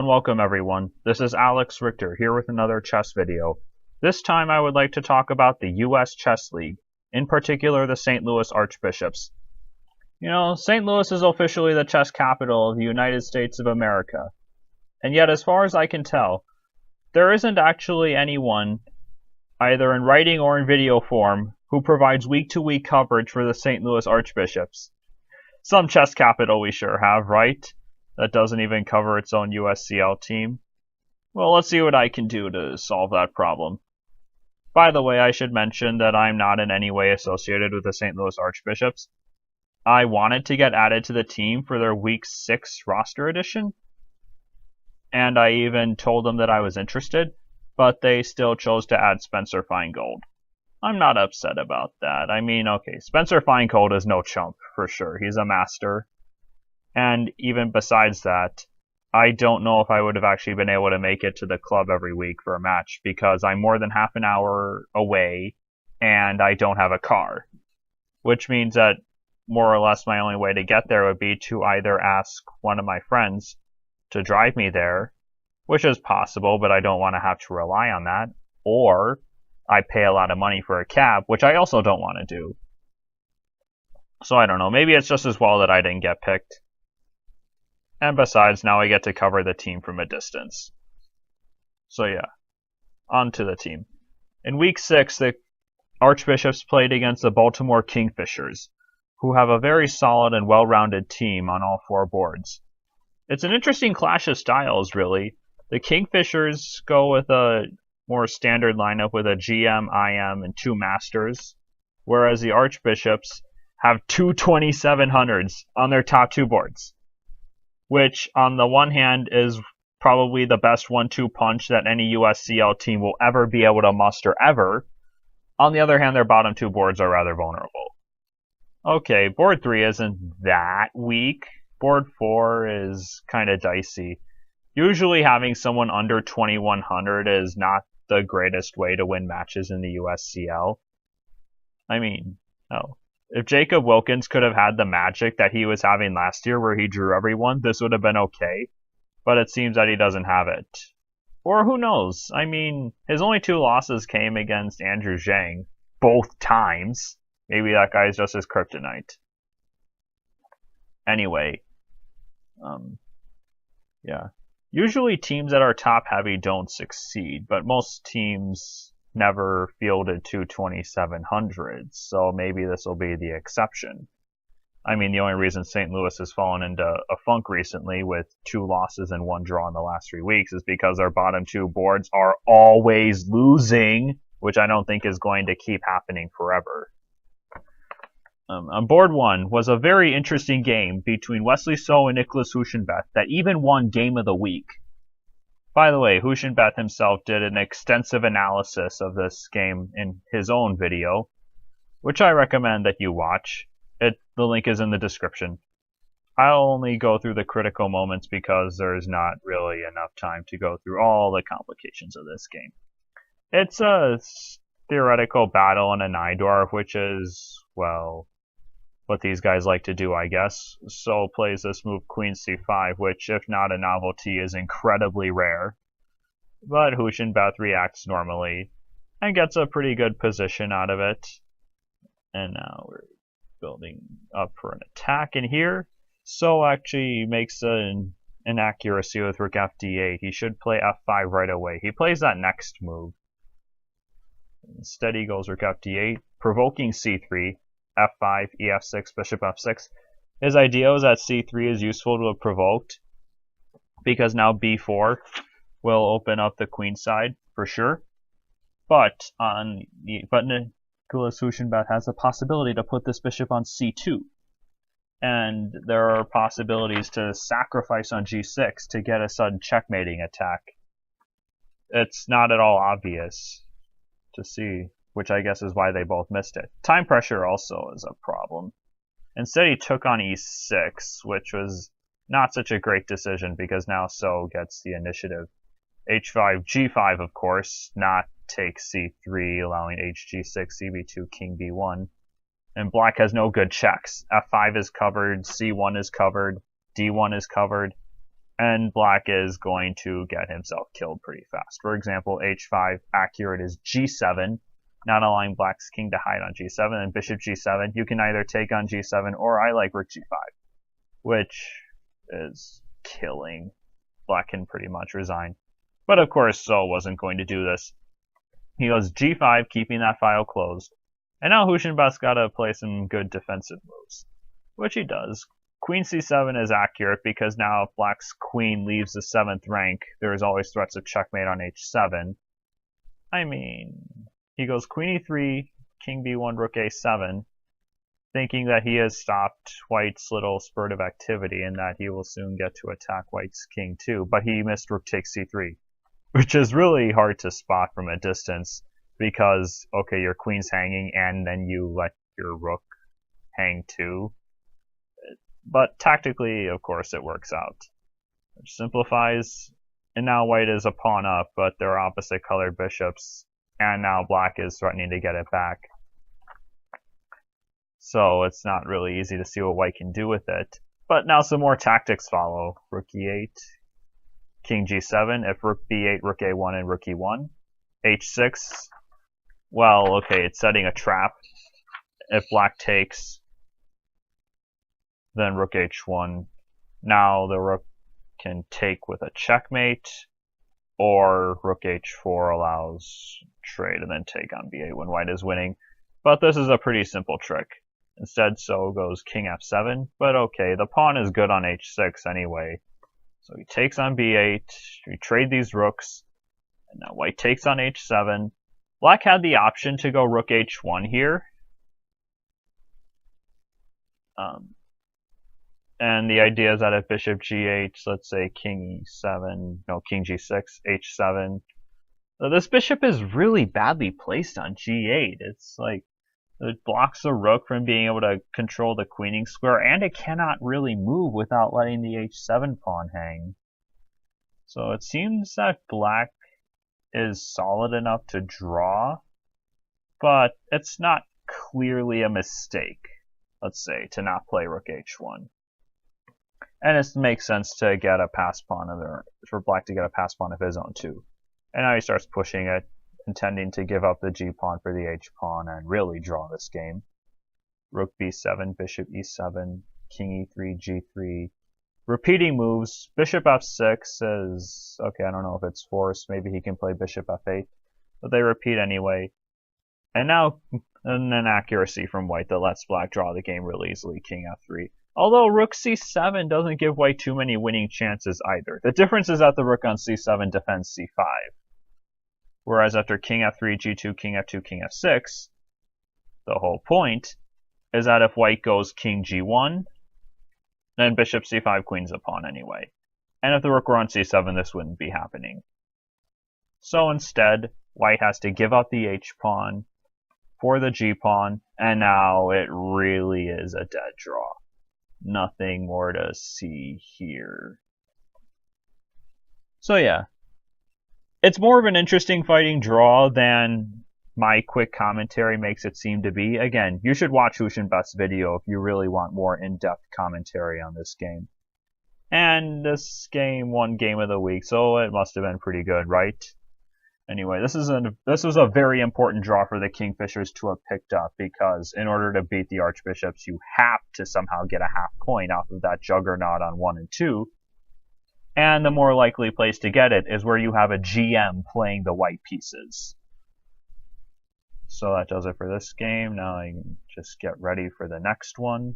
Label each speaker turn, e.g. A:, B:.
A: And welcome everyone. This is Alex Richter here with another chess video. This time I would like to talk about the US Chess League, in particular the St. Louis Archbishops. You know, St. Louis is officially the chess capital of the United States of America. And yet, as far as I can tell, there isn't actually anyone, either in writing or in video form, who provides week-to-week coverage for the St. Louis Archbishops. Some chess capital we sure have, right? That doesn't even cover its own USCL team. Well, let's see what I can do to solve that problem. By the way, I should mention that I'm not in any way associated with the St. Louis Archbishops. I wanted to get added to the team for their Week 6 roster edition, and I even told them that I was interested, but they still chose to add Spencer Feingold. I'm not upset about that. I mean, okay, Spencer Feingold is no chump, for sure. He's a master. And even besides that, I don't know if I would have actually been able to make it to the club every week for a match because I'm more than half an hour away and I don't have a car. Which means that more or less my only way to get there would be to either ask one of my friends to drive me there, which is possible, but I don't want to have to rely on that, or I pay a lot of money for a cab, which I also don't want to do. So I don't know, maybe it's just as well that I didn't get picked. And besides, now I get to cover the team from a distance. So yeah, on to the team. In Week 6, the Archbishops played against the Baltimore Kingfishers, who have a very solid and well-rounded team on all four boards. It's an interesting clash of styles, really. The Kingfishers go with a more standard lineup with a GM, IM, and two Masters, whereas the Archbishops have two 2700s on their top two boards, which on the one hand is probably the best 1-2 punch that any USCL team will ever be able to muster ever. On the other hand, their bottom two boards are rather vulnerable. Okay, board 3 isn't that weak. Board 4 is kind of dicey. Usually having someone under 2100 is not the greatest way to win matches in the USCL. I mean, no. If Jacob Wilkins could have had the magic that he was having last year where he drew everyone, this would have been okay. But it seems that he doesn't have it. Or who knows? I mean, his only two losses came against Andrew Zhang, both times. Maybe that guy's just his kryptonite. Anyway, yeah. Usually teams that are top heavy don't succeed, but most teams never fielded two 2700s, so maybe this will be the exception. I mean, the only reason St. Louis has fallen into a funk recently with two losses and one draw in the last 3 weeks is because their bottom two boards are always losing, which I don't think is going to keep happening forever. On board 1 was a very interesting game between Wesley So and Niclas Huschenbeth that even won Game of the Week. By the way, Huschenbeth himself did an extensive analysis of this game in his own video, which I recommend that you watch. The link is in the description. I'll only go through the critical moments because there's not really enough time to go through all the complications of this game. It's a theoretical battle in a 9-dwarf, which is, well, what these guys like to do, I guess. So plays this move Queen c5, which, if not a novelty, is incredibly rare. But Huschenbeth reacts normally and gets a pretty good position out of it. And now we're building up for an attack in here. So actually makes an inaccuracy with rook fd8. He should play f5 right away. He plays that next move. Instead he goes rook fd8, provoking c3, f5, ef6, bishop f6. His idea is that c3 is useful to have provoked because now b4 will open up the queen side for sure. But Niclas Huschenbeth has the possibility to put this bishop on c2. And there are possibilities to sacrifice on g6 to get a sudden checkmating attack. It's not at all obvious to see, which I guess is why they both missed it. Time pressure also is a problem. Instead he took on e6, which was not such a great decision because now So gets the initiative. h5, g5 of course, not take c3, allowing hg6, cb2, king b1. And black has no good checks. f5 is covered, c1 is covered, d1 is covered. and black is going to get himself killed pretty fast. For example, h5, accurate is g7, not allowing black's king to hide on g7, and bishop g7, you can either take on g7 or I like rook g5, which is killing. Black can pretty much resign. But of course, So wasn't going to do this. He goes g5, keeping that file closed. And now Huschenbeth's got to play some good defensive moves, which he does. Queen c7 is accurate because now if black's queen leaves the 7th rank, there is always threats of checkmate on h7. I mean, he goes queen e3, king b1, rook a7, thinking that he has stopped white's little spurt of activity and that he will soon get to attack white's king too, but he missed rook takes c3, which is really hard to spot from a distance because, okay, your queen's hanging and then you let your rook hang too. But tactically, of course, it works out. Which simplifies, and now white is a pawn up, but they're opposite colored bishops, and now black is threatening to get it back. So it's not really easy to see what white can do with it. But now some more tactics follow. Rook e8, king g7, if rook b8, rook a1, and rook e1. h6, well, okay, it's setting a trap. If black takes, then rook h1. Now the rook can take with a checkmate, or rook h4 allows trade and then take on b8 when white is winning. But this is a pretty simple trick. Instead, So goes king f7, but okay, the pawn is good on h6 anyway. So he takes on b8, we trade these rooks, and now white takes on h7. Black had the option to go rook h1 here. And the idea is that if bishop g8, let's say king e7, no, king g6, h7, this bishop is really badly placed on g8. It's like, it blocks the rook from being able to control the queening square, and it cannot really move without letting the h7 pawn hang. So it seems that black is solid enough to draw, but it's not clearly a mistake, let's say, to not play rook h1. And it makes sense to get a pass pawn for black to get a pass pawn of his own too. And now he starts pushing it, intending to give up the g pawn for the h pawn and really draw this game. Rook b7, bishop e7, king e3, g3. Repeating moves. Bishop f6 is, okay, I don't know if it's forced. Maybe he can play bishop f8, but they repeat anyway. And now an inaccuracy from white that lets black draw the game really easily, king f3. Although rook c7 doesn't give white too many winning chances either. The difference is that the rook on c7 defends c5. Whereas after king f3, g2, king f2, king f6, the whole point is that if white goes king g1, then bishop c5 queen's a pawn anyway. And if the rook were on c7, this wouldn't be happening. So instead, white has to give up the h-pawn for the g-pawn, and now it really is a dead draw. Nothing more to see here. So yeah, it's more of an interesting fighting draw than my quick commentary makes it seem to be. Again, you should watch Huschenbeth's video if you really want more in-depth commentary on this game. And this game won Game of the Week, so it must have been pretty good, right? Anyway, this was a very important draw for the Kingfishers to have picked up, because in order to beat the Archbishops, you have to somehow get a half point off of that juggernaut on 1 and 2. And the more likely place to get it is where you have a GM playing the white pieces. So that does it for this game. Now I can just get ready for the next one.